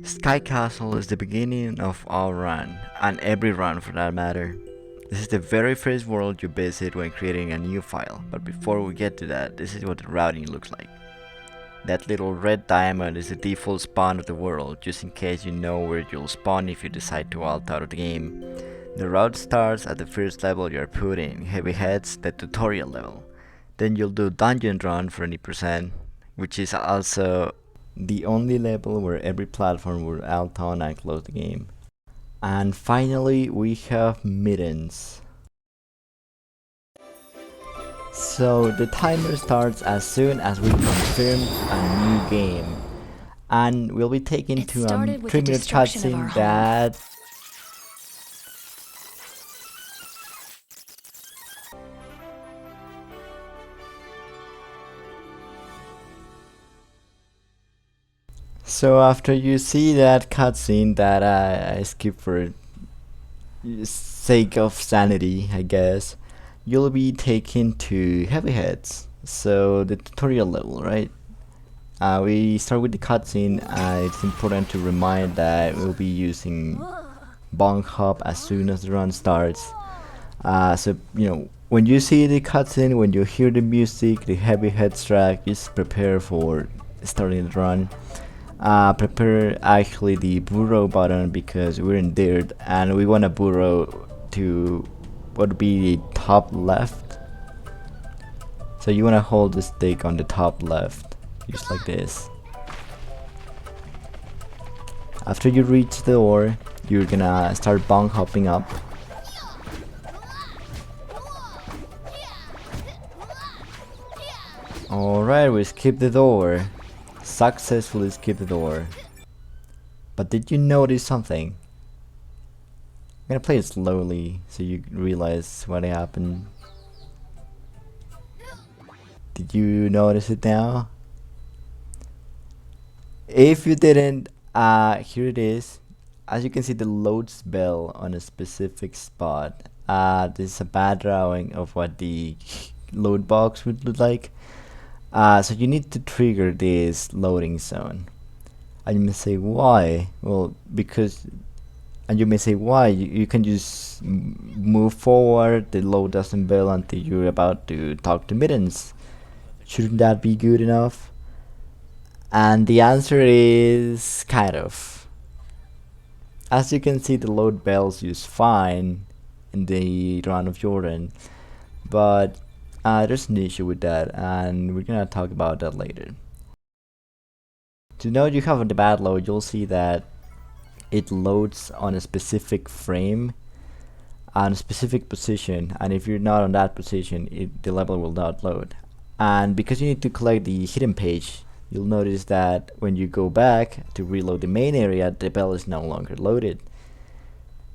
Sky Castle is the beginning of our run, and every run for that matter. This is the very first world you visit when creating a new file, but before we get to that, this is what the routing looks like. That little red diamond is the default spawn of the world, just in case you know where you'll spawn if you decide to alt out of the game. The route starts at the first level you are put in, Heavy Heads, the tutorial level. Then you'll do Dungeon Run for 20%, which is also the only level where every platform will alt on and close the game. And finally we have Mittens. So the timer starts as soon as we confirm a new game. And we'll be taken to a 3-minute cutscene that So after you see that cutscene that I skipped for sake of sanity, I guess, you'll be taken to Heavy Heads. So the tutorial level, right? We start with the cutscene. It's important to remind that we'll be using Bong Hop as soon as the run starts. So you know, when you see the cutscene, when you hear the music, the Heavy Heads track, just prepare for starting the run. Prepare actually the burrow button because we're in dirt and we want to burrow to what would be the top left. So you want to hold the stick on the top left, just like this. After you reach the door, you're gonna start bong hopping up. Alright, we skip the door. Successfully skip the door. But did you notice something? I'm gonna play it slowly so you realize what happened. Did you notice it now? If you didn't, here it is. As you can see, the load spell on a specific spot. This is a bad drawing of what the load box would look like. So you need to trigger this loading zone. And you may say why? Well, because, and you may say why? You can just move forward, the load doesn't build until you're about to talk to Mittens. Shouldn't that be good enough? And the answer is kind of. As you can see, the load bells use fine in the Run of Jordan, but there's an issue with that, and we're gonna talk about that later. To know you have the bad load, you'll see that it loads on a specific frame on a specific position, and if you're not on that position, the level will not load. And because you need to collect the hidden page, you'll notice that when you go back to reload the main area, the bell is no longer loaded.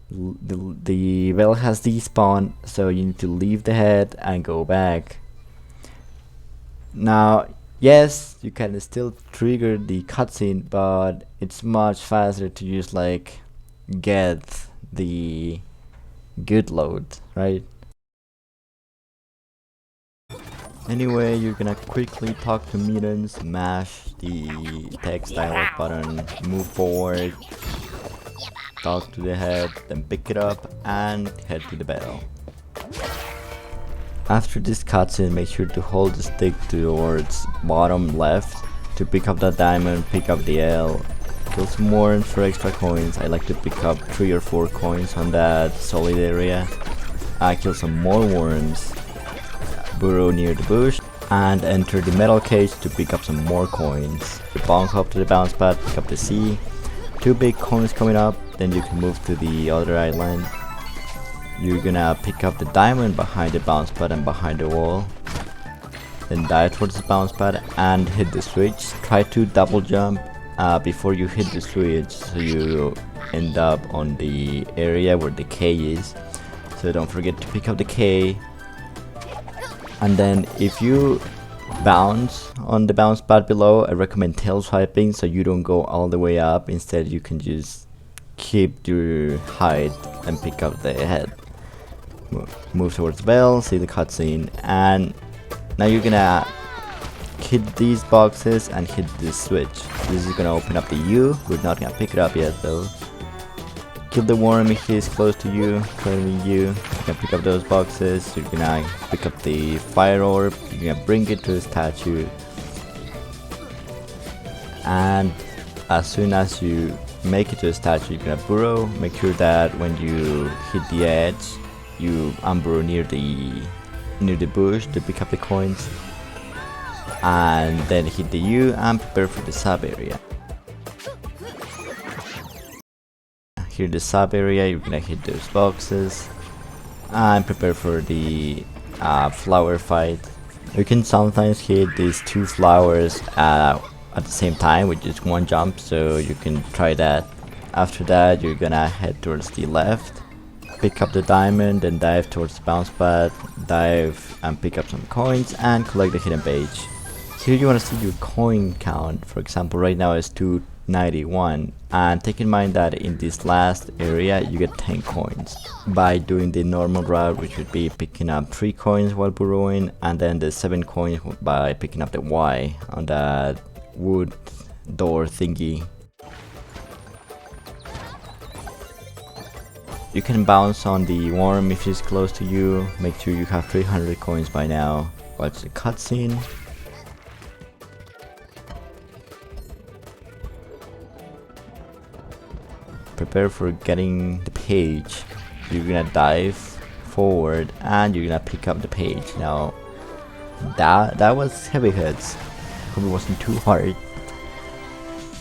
The bell has despawned, so you need to leave the head and go back. Now, yes, you can still trigger the cutscene, but it's much faster to just like get the good load, right? Anyway, you're gonna quickly talk to Mittens, mash the text dialog button, move forward, talk to the head, then pick it up and head to the bell. After this cutscene, make sure to hold the stick towards bottom left to pick up that diamond, pick up the L, kill some worms for extra coins. I like to pick up 3 or 4 coins on that solid area. I kill some more worms, burrow near the bush, and enter the metal cage to pick up some more coins. You bonk hop to the bounce pad, pick up the C. 2 big coins coming up, then you can move to the other island. You're gonna pick up the diamond behind the bounce pad and behind the wall. Then dive towards the bounce pad and hit the switch. Try to double jump before you hit the switch so you end up on the area where the K is. So don't forget to pick up the K. And then if you bounce on the bounce pad below, I recommend tail swiping so you don't go all the way up. Instead you can just keep your height and pick up the head. Move towards the bell, see the cutscene, and now you're gonna hit these boxes and hit this switch. This is gonna open up the U. We're not gonna pick it up yet though. Kill the worm if he's close to you, currently you. You can pick up those boxes. You're gonna pick up the fire orb. You're gonna bring it to the statue. And as soon as you make it to the statue, you're gonna burrow. Make sure that when you hit the edge, you unburrow near the bush to pick up the coins. And then hit the U and prepare for the sub area. Here the sub area, you're gonna hit those boxes and prepare for the flower fight. You can sometimes hit these two flowers at the same time with just one jump, so you can try that. After that, you're gonna head towards the left, pick up the diamond, then dive towards the bounce pad, dive and pick up some coins and collect the hidden page. Here you want to see your coin count. For example, right now it's 291, and take in mind that in this last area you get 10 coins by doing the normal route, which would be picking up 3 coins while burrowing, and then the 7 coins by picking up the Y on that wood door thingy. You can bounce on the worm if he's close to you. Make sure you have 300 coins by now. Watch the cutscene. Prepare for getting the page. You're gonna dive forward and you're gonna pick up the page. Now that was heavy hits. Hope it wasn't too hard.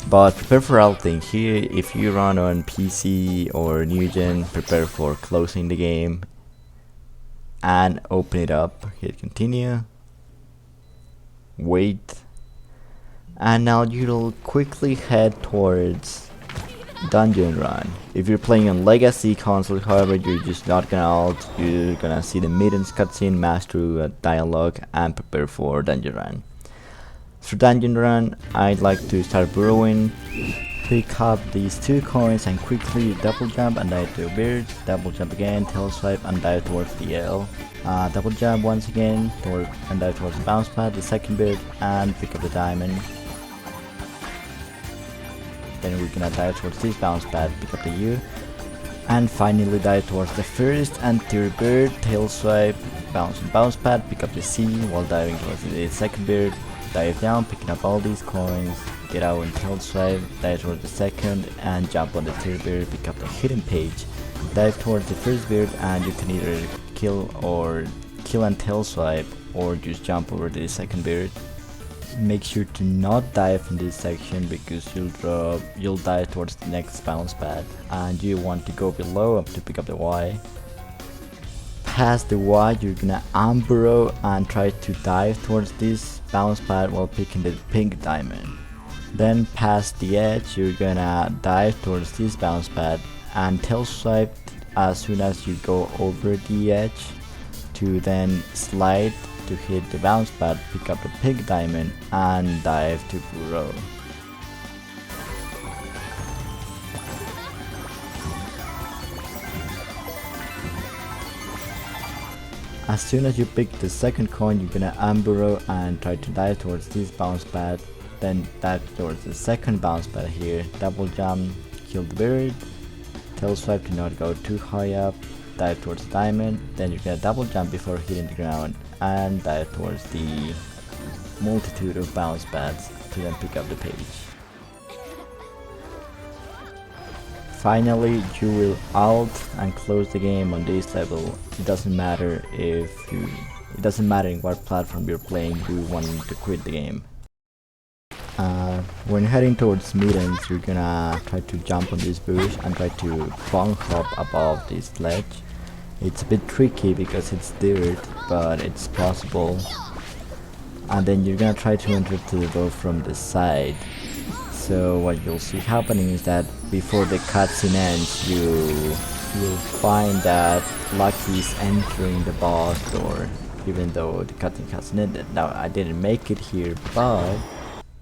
But prepare for ulting. Here, if you run on PC or new gen, prepare for closing the game and open it up. Hit continue. Wait. And now you'll quickly head towards dungeon run. If you're playing on legacy console, however, you're just not gonna ult. You're gonna see the Mittens cutscene, mash through a dialogue, and prepare for dungeon run. For dungeon run, I'd like to start burrowing, pick up these 2 coins and quickly double jump and dive to a beard, double jump again, tail swipe and dive towards the L. Double jump once again and dive towards the bounce pad, the second beard, and pick up the diamond. Then we're gonna dive towards this bounce pad, pick up the U, and finally dive towards the first and third bird, tail swipe, bounce and bounce pad, pick up the C while diving towards the second bird, dive down, picking up all these coins, get out and tail swipe, dive towards the second and jump on the third bird, pick up the hidden page, dive towards the first bird, and you can either kill and tail swipe or just jump over the second bird. Make sure to not dive in this section because you'll dive towards the next bounce pad, and you want to go below to pick up the Y. Past the Y, you're gonna unburrow and try to dive towards this bounce pad while picking the pink diamond. Then past the edge, you're gonna dive towards this bounce pad and tail swipe as soon as you go over the edge to then slide to hit the bounce pad, pick up the pink diamond and dive to burrow. As soon as you pick the second coin, you're gonna unburrow and try to dive towards this bounce pad, then dive towards the second bounce pad here, double jump, kill the bird, tail swipe to not go too high up, dive towards the diamond, then you're gonna double jump before hitting the ground and dive towards the multitude of bounce pads to then pick up the page. Finally, you will ult and close the game on this level. It doesn't matter in what platform you're playing, you want to quit the game. When heading towards Mittens, you're gonna try to jump on this bush and try to bong hop above this ledge. It's a bit tricky because it's dirt, but it's possible. And then you're gonna try to enter to the door from the side. So what you'll see happening is that before the cutscene ends, you'll find that Lucky's entering the boss door, even though the cutscene hasn't ended. Now I didn't make it here, but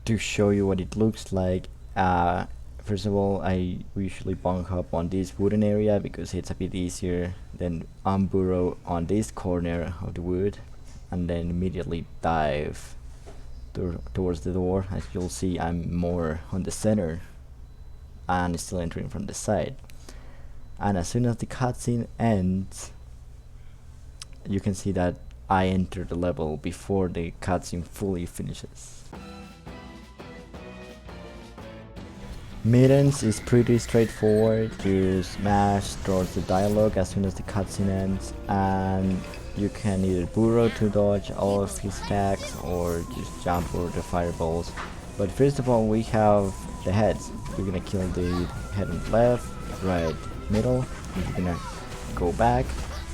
to show you what it looks like, first of all, I usually bunk hop on this wooden area because it's a bit easier, then unburrow on this corner of the wood, and then immediately dive towards the door. As you'll see, I'm more on the center and still entering from the side. And as soon as the cutscene ends, you can see that I enter the level before the cutscene fully finishes. Mittens is pretty straightforward. You smash towards the dialogue as soon as the cutscene ends, and you can either burrow to dodge all of his attacks or just jump over the fireballs. But first of all, we have the heads. You're gonna kill the head on the left, right, middle. And you're gonna go back,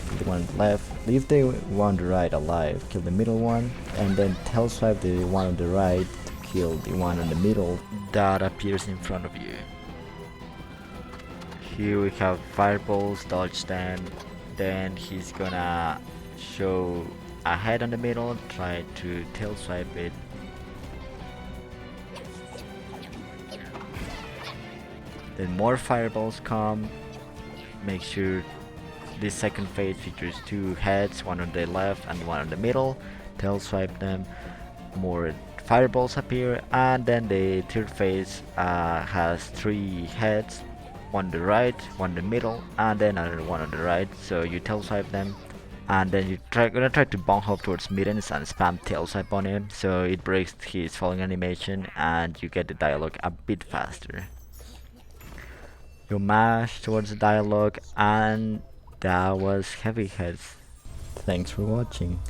kill the one on the left, leave the one on the right alive, kill the middle one, and then tail swipe the one on the right to kill the one in the middle that appears in front of you. Here we have fireballs, dodge them, then he's gonna show a head on the middle, try to tail swipe it. Then more fireballs come. Make sure this second phase features two heads, one on the left and one on the middle. Tail swipe them. More fireballs appear, and then the third phase has three heads, one on the right, one in the middle, and then another one on the right. So you tail swipe them, and then gonna try to bomb hop towards Mittens and spam tail swipe on him, so it breaks his falling animation and you get the dialogue a bit faster. You mash towards the dialogue, and that was Heavy Heads. Thanks for watching.